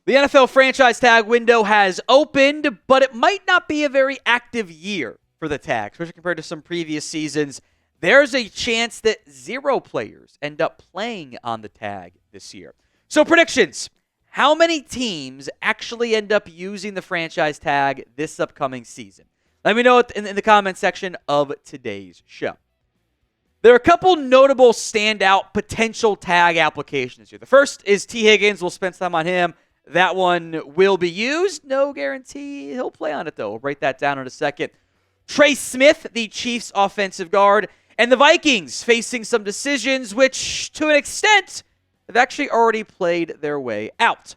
The NFL franchise tag window has opened, but it might not be a very active year for the tag, especially compared to some previous seasons. There's a chance that 0 players end up playing on the tag this year. So predictions. How many teams actually end up using the franchise tag this upcoming season? Let me know in the comment section of today's show. There are a couple notable standout potential tag applications here. The first is Tee Higgins. We'll spend some time on him. That one will be used. No guarantee he'll play on it, though. We'll write that down in a second. Trey Smith, the Chiefs' offensive guard, and the Vikings facing some decisions which, to an extent, have actually already played their way out.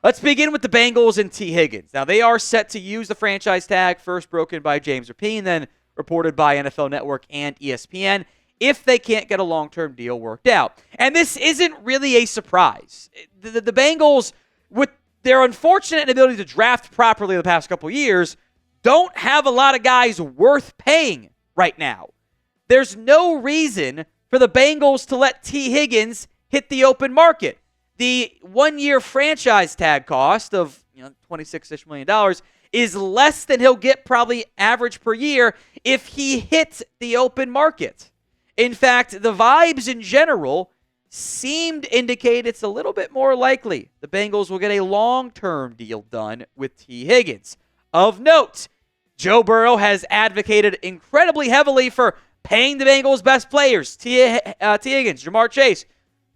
Let's begin with the Bengals and Tee Higgins. Now, they are set to use the franchise tag, first broken by James Rapine, then reported by NFL Network and ESPN, if they can't get a long-term deal worked out. And this isn't really a surprise. The Bengals, with their unfortunate inability to draft properly the past couple years, don't have a lot of guys worth paying right now. There's no reason for the Bengals to let Tee Higgins hit the open market. The one-year franchise tag cost of $26-ish million is less than he'll get probably average per year if he hits the open market. In fact, the vibes in general seem to indicate it's a little bit more likely the Bengals will get a long-term deal done with Tee Higgins. Of note, Joe Burrow has advocated incredibly heavily for paying the Bengals' best players. Tee Higgins, Jamar Chase,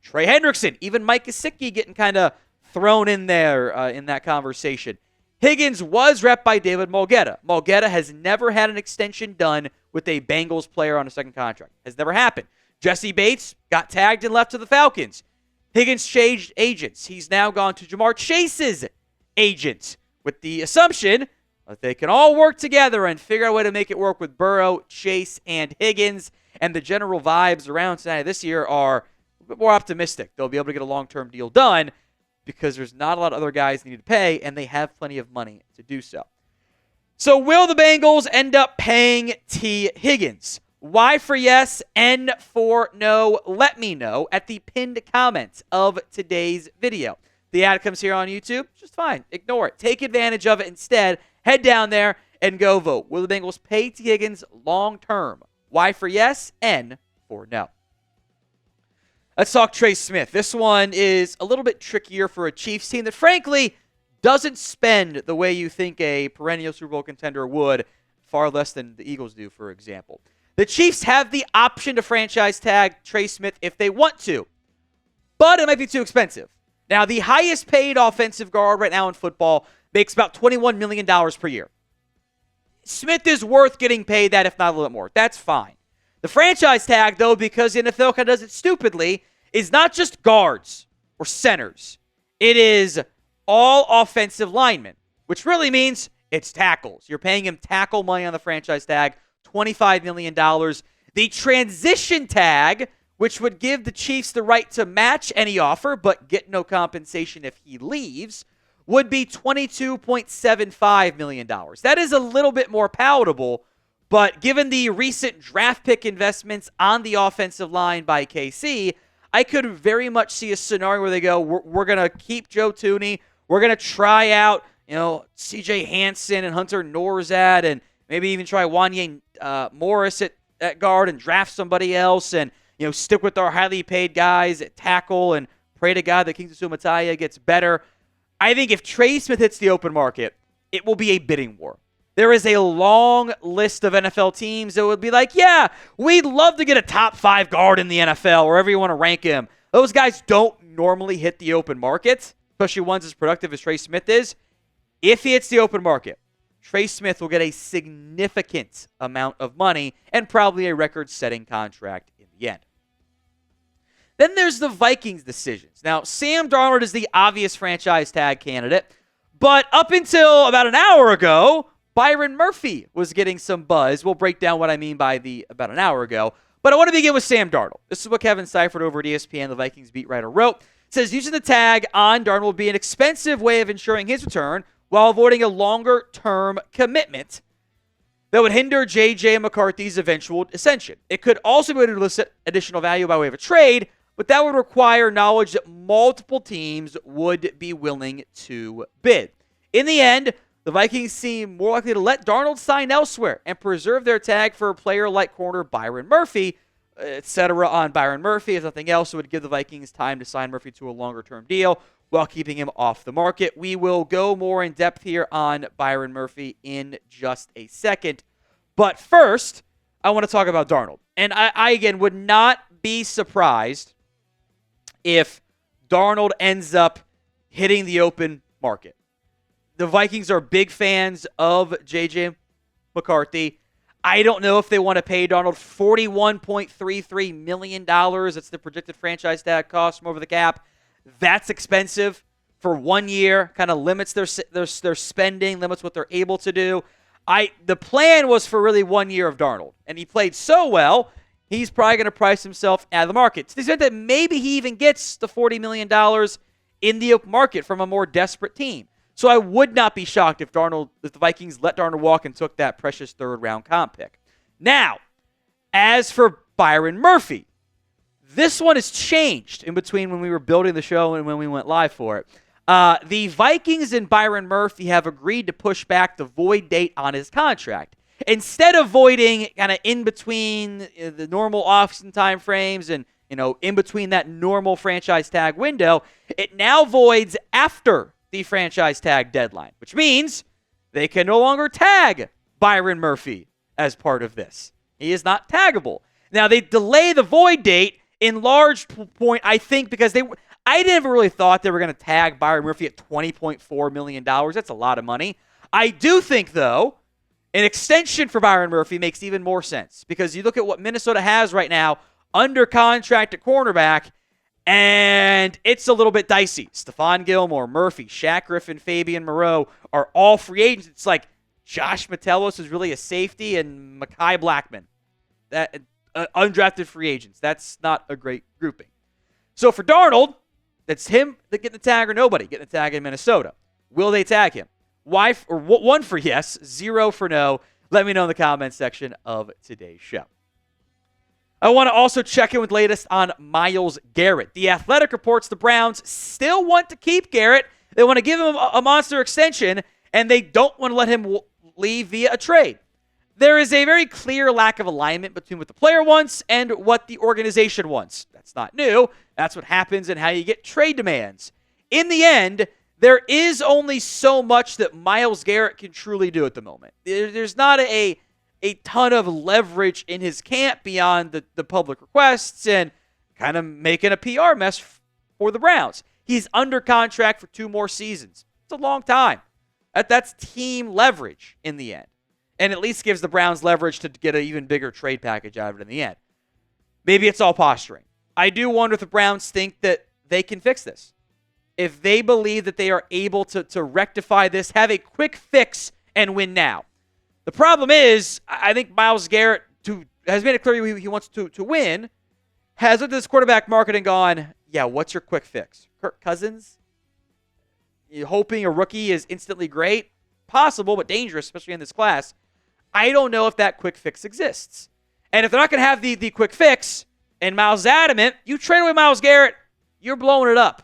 Trey Hendrickson, even Mike Gesicki getting kind of thrown in there in that conversation. Higgins was repped by David Mulgeta. Mulgeta has never had an extension done with a Bengals player on a second contract. Has never happened. Jesse Bates got tagged and left to the Falcons. Higgins changed agents. He's now gone to Jamar Chase's agent with the assumption that they can all work together and figure out a way to make it work with Burrow, Chase, and Higgins. And the general vibes around Cincinnati this year are a bit more optimistic. They'll be able to get a long-term deal done because there's not a lot of other guys they need to pay, and they have plenty of money to do so. So will the Bengals end up paying Tee Higgins? Y for yes, N for no. Let me know at the pinned comment of today's video. The ad comes here on YouTube. Just fine. Ignore it. Take advantage of it instead. Head down there and go vote. Will the Bengals pay Tee Higgins long term? Y for yes, N for no. Let's talk Trey Smith. This one is a little bit trickier for a Chiefs team that, frankly, doesn't spend the way you think a perennial Super Bowl contender would, far less than the Eagles do, for example. The Chiefs have the option to franchise tag Trey Smith if they want to, but it might be too expensive. Now, the highest paid offensive guard right now in football makes about $21 million per year. Smith is worth getting paid that, if not a little bit more. That's fine. The franchise tag, though, because the NFL kind of does it stupidly, is not just guards or centers. It is all offensive linemen, which really means it's tackles. You're paying him tackle money on the franchise tag, $25 million. The transition tag, which would give the Chiefs the right to match any offer but get no compensation if he leaves, would be $22.75 million. That is a little bit more palatable, but given the recent draft pick investments on the offensive line by KC, I could very much see a scenario where they go, we're going to keep Joe Thuney, we're going to try out C.J. Hansen and Hunter Norzad, and maybe even try Wanye Morris at guard and draft somebody else, and stick with our highly paid guys at tackle and pray to God that Kingsley Suamataia gets better. I think if Trey Smith hits the open market, it will be a bidding war. There is a long list of NFL teams that would be like, yeah, we'd love to get a top 5 guard in the NFL, wherever you want to rank him. Those guys don't normally hit the open market, especially ones as productive as Trey Smith is. If he hits the open market, Trey Smith will get a significant amount of money and probably a record-setting contract in the end. Then there's the Vikings decisions. Now, Sam Darnold is the obvious franchise tag candidate, but up until about an hour ago, Byron Murphy was getting some buzz. We'll break down what I mean by the about an hour ago. But I want to begin with Sam Darnold. This is what Kevin Seifert over at ESPN, the Vikings beat writer, wrote. It says, using the tag on Darnold will be an expensive way of ensuring his return while avoiding a longer-term commitment that would hinder J.J. McCarthy's eventual ascension. It could also be able to elicit additional value by way of a trade, but that would require knowledge that multiple teams would be willing to bid. In the end, the Vikings seem more likely to let Darnold sign elsewhere and preserve their tag for a player like corner Byron Murphy, etc. on Byron Murphy. If nothing else, it would give the Vikings time to sign Murphy to a longer-term deal while keeping him off the market. We will go more in depth here on Byron Murphy in just a second. But first, I want to talk about Darnold. And I again, would not be surprised if Darnold ends up hitting the open market. The Vikings are big fans of J.J. McCarthy. I don't know if they want to pay Darnold $41.33 million. That's the projected franchise tag cost from over the cap. That's expensive for 1 year. Kind of limits their spending, limits what they're able to do. The plan was for really 1 year of Darnold, and he played so well, he's probably going to price himself out of the market. To the extent that maybe he even gets the $40 million in the open market from a more desperate team. So I would not be shocked if the Vikings let Darnold walk and took that precious third-round comp pick. Now, as for Byron Murphy, this one has changed in between when we were building the show and when we went live for it. The Vikings and Byron Murphy have agreed to push back the void date on his contract. Instead of voiding kind of in between the normal off-season time frames and in between that normal franchise tag window, it now voids after the franchise tag deadline, which means they can no longer tag Byron Murphy as part of this. He is not taggable. Now, they delay the void date in large point, I think, because I never really thought they were going to tag Byron Murphy at $20.4 million. That's a lot of money. I do think, though, an extension for Byron Murphy makes even more sense because you look at what Minnesota has right now under contract at cornerback, and it's a little bit dicey. Stephon Gilmore, Murphy, Shaq Griffin, Fabian Moreau are all free agents. It's like Josh Metellus is really a safety, and Mekhi Blackman, that undrafted free agents. That's not a great grouping. So for Darnold, that's him that getting the tag or nobody getting the tag in Minnesota. Will they tag him? Why? Or 1 for yes, 0 for no. Let me know in the comments section of today's show. I want to also check in with latest on Myles Garrett. The Athletic reports the Browns still want to keep Garrett. They want to give him a monster extension, and they don't want to let him leave via a trade. There is a very clear lack of alignment between what the player wants and what the organization wants. That's not new. That's what happens and how you get trade demands. In the end, there is only so much that Myles Garrett can truly do at the moment. There's not a ton of leverage in his camp beyond the public requests and kind of making a PR mess for the Browns. He's under contract for 2 more seasons. It's a long time. That's team leverage in the end. And at least gives the Browns leverage to get an even bigger trade package out of it in the end. Maybe it's all posturing. I do wonder if the Browns think that they can fix this. If they believe that they are able to rectify this, have a quick fix, and win now. The problem is, I think Myles Garrett has made it clear he wants to win, has looked at this quarterback market and gone, yeah, what's your quick fix? Kirk Cousins? You're hoping a rookie is instantly great? Possible, but dangerous, especially in this class. I don't know if that quick fix exists. And if they're not going to have the quick fix, and Myles is adamant, you trade away Myles Garrett, you're blowing it up.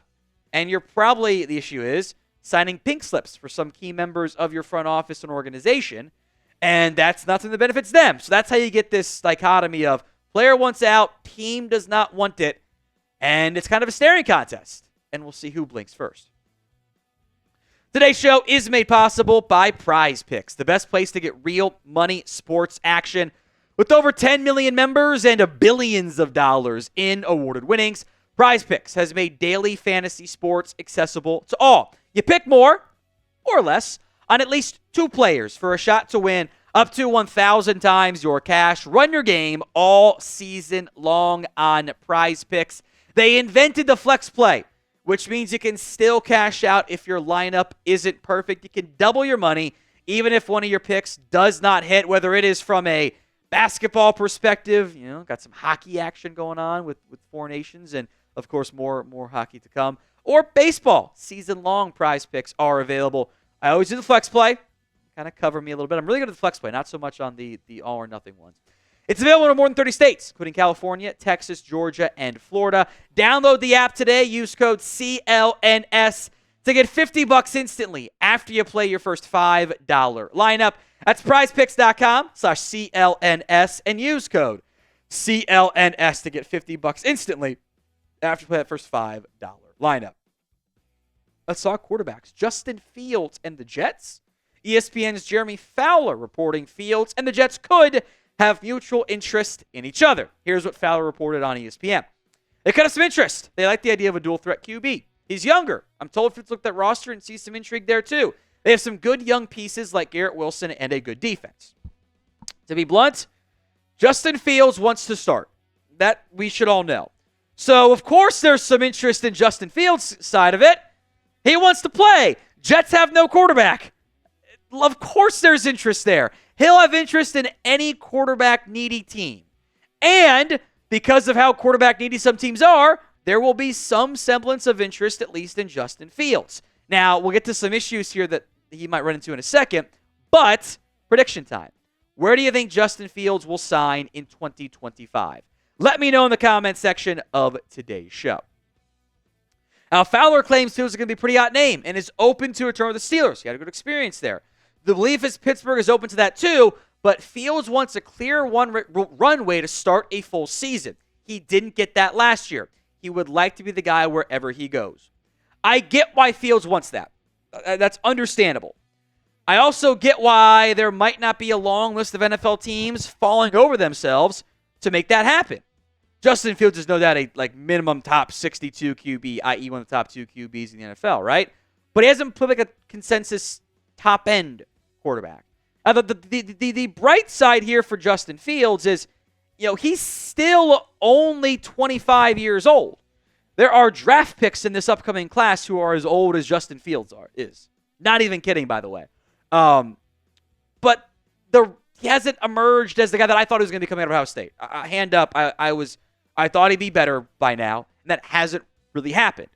And you're probably, the issue is, signing pink slips for some key members of your front office and organization, and that's nothing that benefits them. So that's how you get this dichotomy of player wants out, team does not want it, and it's kind of a staring contest. And we'll see who blinks first. Today's show is made possible by Prize Picks, the best place to get real money sports action. With over 10 million members and billions of dollars in awarded winnings, Prize Picks has made daily fantasy sports accessible to all. You pick more or less on at least 2 players for a shot to win up to 1,000 times your cash. Run your game all season long on Prize Picks. They invented the flex play, which means you can still cash out if your lineup isn't perfect. You can double your money even if one of your picks does not hit, whether it is from a basketball perspective, got some hockey action going on with 4 nations and, of course, more hockey to come, or baseball. Season-long Prize Picks are available. I always do the flex play. Kind of cover me a little bit. I'm really good at the flex play, not so much on the all-or-nothing ones. It's available in more than 30 states, including California, Texas, Georgia, and Florida. Download the app today. Use code CLNS to get $50 instantly after you play your first $5 lineup. That's prizepicks.com/CLNS and use code CLNS to get $50 instantly after you play that first $5 lineup. Let's talk quarterbacks. Justin Fields and the Jets. ESPN's Jeremy Fowler reporting Fields and the Jets could have mutual interest in each other. Here's what Fowler reported on ESPN. They could have some interest. They like the idea of a dual threat QB. He's younger. I'm told Fields looked at that roster and sees some intrigue there too. They have some good young pieces like Garrett Wilson and a good defense. To be blunt, Justin Fields wants to start. That we should all know. So, of course, there's some interest in Justin Fields' side of it. He wants to play. Jets have no quarterback. Of course there's interest there. He'll have interest in any quarterback-needy team. And because of how quarterback-needy some teams are, there will be some semblance of interest, at least in Justin Fields. Now, we'll get to some issues here that he might run into in a second, but prediction time. Where do you think Justin Fields will sign in 2025? Let me know in the comments section of today's show. Now, Fowler claims Fields is going to be a pretty hot name and is open to return with the Steelers. He had a good experience there. The belief is Pittsburgh is open to that too, but Fields wants a clear runway to start a full season. He didn't get that last year. He would like to be the guy wherever he goes. I get why Fields wants that. That's understandable. I also get why there might not be a long list of NFL teams falling over themselves to make that happen. Justin Fields is no doubt a minimum top 62 QB, i.e. one of the top 2 QBs in the NFL, right? But he hasn't put a consensus top-end quarterback. The bright side here for Justin Fields is, he's still only 25 years old. There are draft picks in this upcoming class who are as old as Justin Fields is. Not even kidding, by the way. But he hasn't emerged as the guy that I thought he was going to be coming out of Ohio State. Hand up, I thought he'd be better by now, and that hasn't really happened.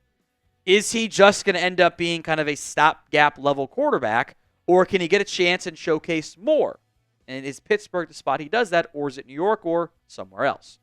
Is he just going to end up being kind of a stopgap level quarterback, or can he get a chance and showcase more? And is Pittsburgh the spot he does that, or is it New York or somewhere else?